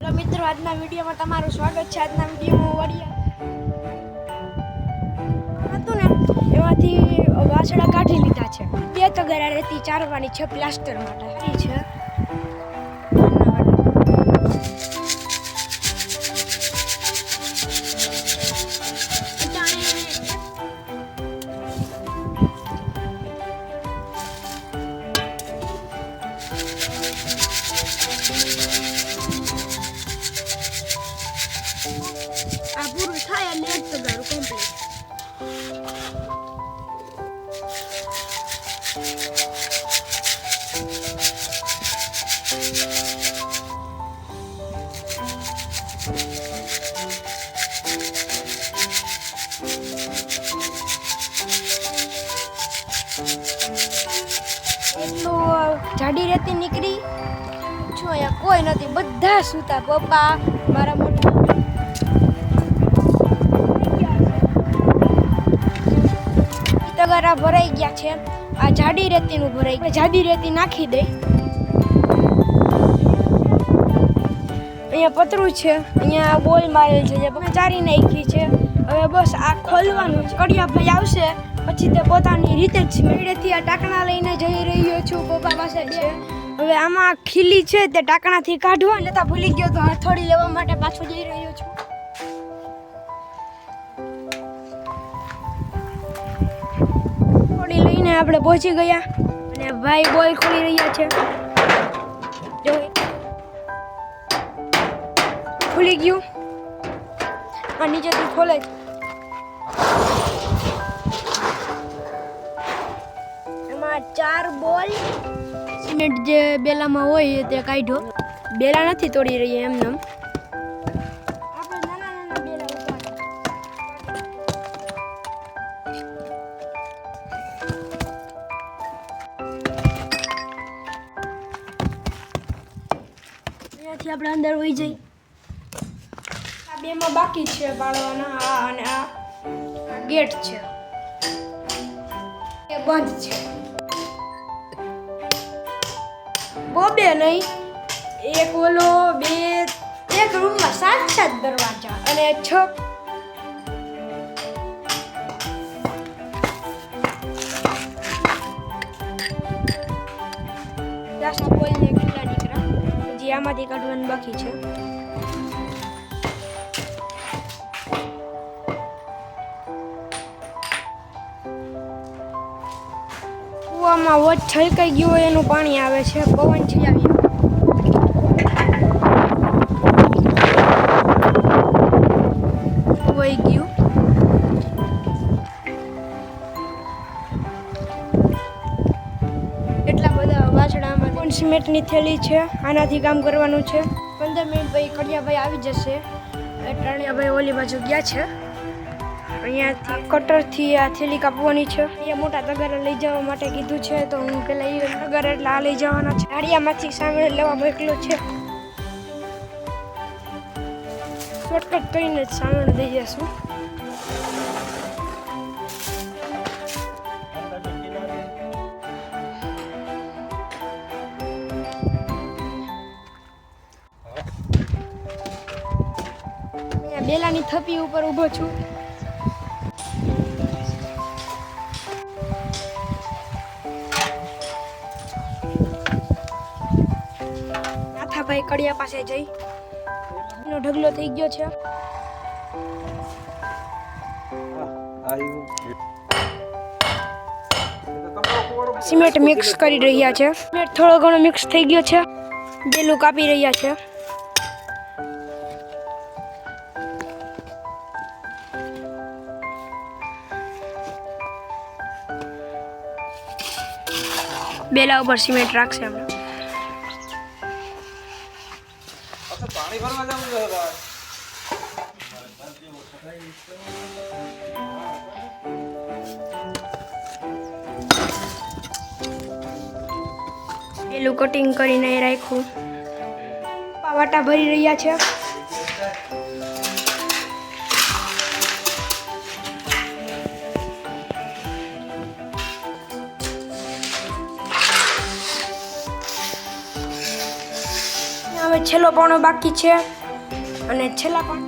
Hello મિત્રો, આજના વિડીયોમાં તમારું સ્વાગત છે। આજના વિડીયોમાં વડિયા હતું ને એમાંથી વાસણા કાઢી લીધા છે। બે તગારા રેતી ચારવાની છે પ્લાસ્ટર માટે છે। આ પૂરું થાય એટલે એક તગારું કમ્પ્લીટ। એટલું જાડી રેતી નીકળી છું। અહીંયા કોઈ નથી, બધા સૂતા। પપ્પા, મારા મોટા તગારા ભરાઈ ગયા છે। આ જાડી રેતીનું ભરાઈ ગયું, જાડી રેતી નાખી દે। અહીંયા પતરું છે, અહીંયા બોલ મારેલ છે, જે ચારી નાખી છે। હવે બસ આ ખોલવાનું છે। કડિયાભાઈ આવશે પછી તે પોતાની રીતે જ મેળેથી આ ટાંકણા લઈને જઈ રહ્યો છું। પપ્પા પાસે છે। હવે આમાં ખીલી છે તે ટાંકણાથી કાઢવા લેતા ભૂલી ગયો, તો હથોડી લેવા માટે પાછો જઈ રહ્યો છું। હથોડી લઈને આપણે પહોંચી ગયા અને ભાઈ બોલ ખોલી રહ્યા છે। જો ખુલી ગયું, આ નીચેથી ખોલે। એમાં 4 બોલ સિમેન્ટ જે બેલામાં હોય તે કાઢ્યો। બેલા નથી તોડી રહી એમને એમ, આપણે નાના નાના બેલા અહીંયાથી આપણે અંદર વહી જઈ। આ બેમાં બાકી છે પાડવાના, આ અને આ ગેટ છે એ બંધ છે। બોબે નહીં, એક ઓલો બે, એક રૂમમાં 7 દરવાજા અને 6 પ્લાસ્ટિક બોલને કેટલા નીકળ્યા, હજી આમાંથી કાઢવાનું બાકી છે। કૂવામાં વચ છલકાઈ ગયું હોય એનું પાણી આવે છે, પવન છે આવી વહી ગયું। એટલા બધા વાસણામાં પણ સિમેન્ટની થેલી છે, આનાથી કામ કરવાનું છે। 15 મિનિટ પછી કડિયાભાઈ આવી જશે। ટણિયાભાઈ ઓલી બાજુ ગયા છે। અહીંયાથી કટરથી આ થેલી કાપવાની છે। અહીંયા મોટા તગારા લઈ જવા માટે કીધું છે, તો હું પેલા એ તગારા એટલે આ લઈ જવાના છે। ગાડિયામાંથી સામે લેવા મોકલ્યો છે। શોર્ટકટ કરીને જ સામે દઈ જશું। અહીંયા બેલાની થપ્પી ઉપર ઊભો છું। ભાઈ કડિયા પાસે જઈ એનો ઢગલો થઈ ગયો છે। સિમેન્ટ મિક્સ કરી રહ્યા છે। સિમેન્ટ થોડો ઘણો મિક્સ થઈ ગયો છે, બેલું કાપી રહ્યા છે। બેલા ઉપર સિમેન્ટ રાખશે હમણાં। પાણી ભરવા જવું છે ભાઈ। પેલું કટિંગ કરીને રાખ્યું। પાવાટા ભરી રહ્યા છે। હવે છેલ્લો પાણો બાકી છે અને છેલ્લા પાણ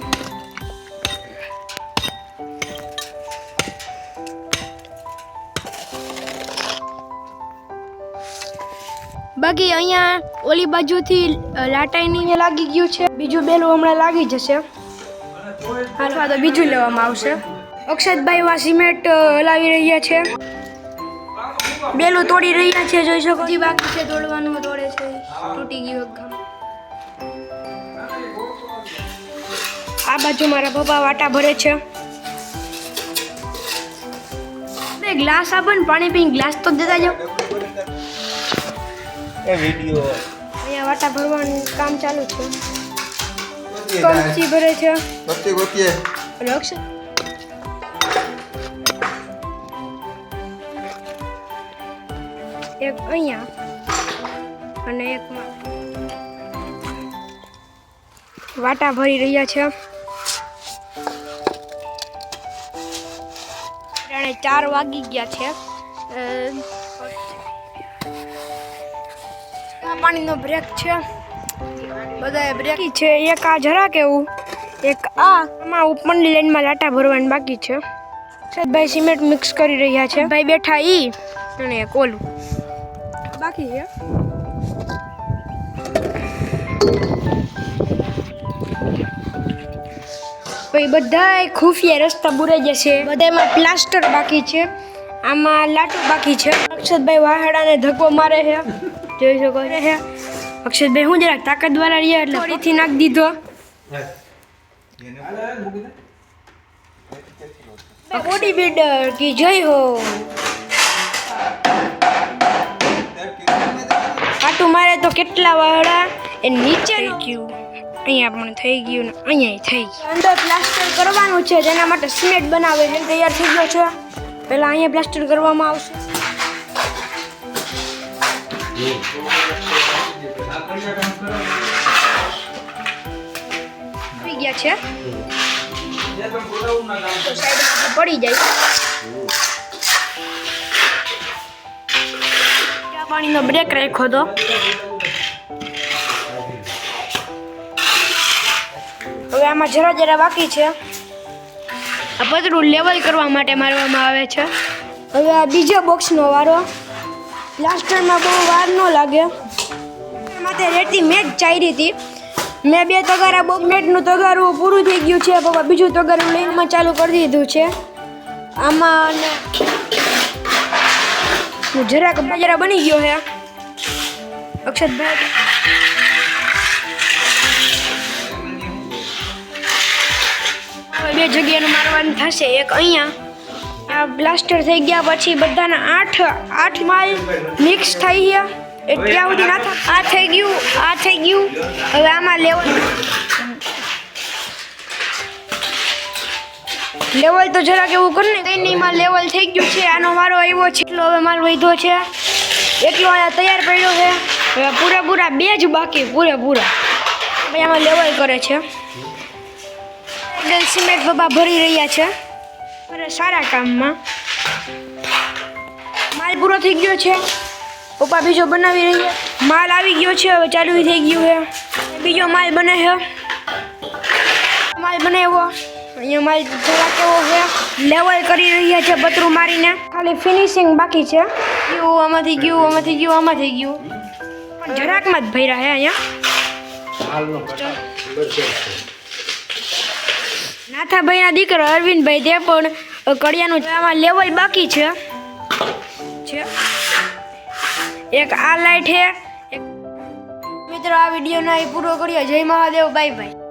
બાકી અહીંયા ઓલી બાજુથી લાટાઈની લાગી ગયું છે, બીજું બેલું હમણાં લાગી જશે. હાલવા તો બીજું લેવામાં આવશે. અક્ષતભાઈ વા સિમેન્ટ હલાવી રહ્યા છે, બેલું તોડી રહ્યા છે, જોઈ શકો. હજી બાકી છે તોડવાનું, તોડે છે, તૂટી ગયું એકદમ. આ બાજુ મારા પપ્પા વાટા ભરે છે. બે ગ્લાસ આપો ને, પાણી પીને ગ્લાસ તો દેતા જાઓ. અહીંયા વાટા ભરવાનું કામ ચાલુ છે. કમચી ભરે છે. અને અક્ષત એક અહીંયા અને એક વાટા ભરી રહ્યા છે. 4 વાગી ગયા છે. પાણીનો બ્રેક છે, બધા બ્રેક છે. એક આ જરા કેવું, એક આમાં ઉપરની લાઈનમાં લાટા ભરવાની બાકી છે. ભાઈ સિમેન્ટ મિક્સ કરી રહ્યા છે. ભાઈ બેઠા ઈ અને એક ઓલું બાકી છે. ભાઈ બધા ખુફિયા રસ્તા બુરાઈ જશે. બધામાં પ્લાસ્ટર બાકી છે, આમાં લાટુ બાકી છે. અક્ષતભાઈ વાહડાને ધક્કો મારે છે, જોઈ શકો છે. અક્ષતભાઈ હું જરાક તાકાતવાળા રહ્યા એટલે ફરીથી નાખી દીધો. બોડી બિલ્ડર કી જય હો. આટું મારે તો કેટલા વાહડા એ નીચે ગયું, અહીંયા પણ થઈ ગયું ને અહીંયા થઈ ગયું. અંદર પ્લાસ્ટર કરવાનું છે, જેના માટે સિમેન્ટ બનાવે છે, તૈયાર થઈ ગયો છે. પહેલા અહીંયા પ્લાસ્ટર કરવામાં આવશે. થઈ ગયા છે, સાઈડમાં પડી જાય. પાણીનો બ્રેક રાખ્યો તો. હવે આમાં જરા જરા બાકી છે. આ પતરું લેવલ કરવા માટે મારવામાં આવે છે. હવે આ બીજા બોક્સનો વારો. પ્લાસ્ટરમાં બહુ વાર ન લાગે, માટે રેતી મેં જ ચારી હતી. મેં 2 તગારા બોક્સમેટનું તગારું પૂરું થઈ ગયું છે. પપ્પા બીજું તગારું લઈને ચાલુ કરી દીધું છે. આમાં જરાક જરા બની ગયો છે. અક્ષતભાઈ બે જગ્યાનું મારવાનું થશે. એક અહીંયા આ પ્લાસ્ટર થઈ ગયા પછી બધાના 8 માલ મિક્સ થઈ ગયા. ત્યાં સુધી ના થાય. આ થઈ ગયું, આ થઈ ગયું. હવે આમાં લેવલ તો જરાક એવું કર ને. તેનીમાં લેવલ થઈ ગયું છે. આનો વારો આવ્યો છે. એટલો હવે માલ વધ્યો છે, એટલો અહીંયા તૈયાર પડ્યો છે. હવે પૂરેપૂરા 2 જ બાકી, પૂરેપૂરા. પછી આમાં લેવલ કરે છે. સિમેન્ટ પપ્પા ભરી રહ્યા છે, અરે સારા કામમાં. માલ પૂરો થઈ ગયો છે. પપ્પા બીજો બનાવી રહ્યા. માલ આવી ગયો છે, હવે ચાલુ થઈ ગયું છે. બીજો માલ બને છે. માલ બનાવ્યો. અહીંયા માલ જરા કેવો છે, લેવલ કરી રહ્યા છે પતરું મારીને. ખાલી ફિનિશિંગ બાકી છે. આમાંથી ગયું, આમાંથી ગયું, આમાંથી ગયું. પણ જરાકમાં જ ભર્યા છે અહીંયા. નાથાભાઈના દીકરો અરવિંદભાઈ તે પણ કડિયાનું આમાં લેવલ બાકી છે. એક આ લાઈટ છે. મિત્રો આ વિડીયોનો પૂરો કર્યો. જય મહાદેવ, બાય બાય.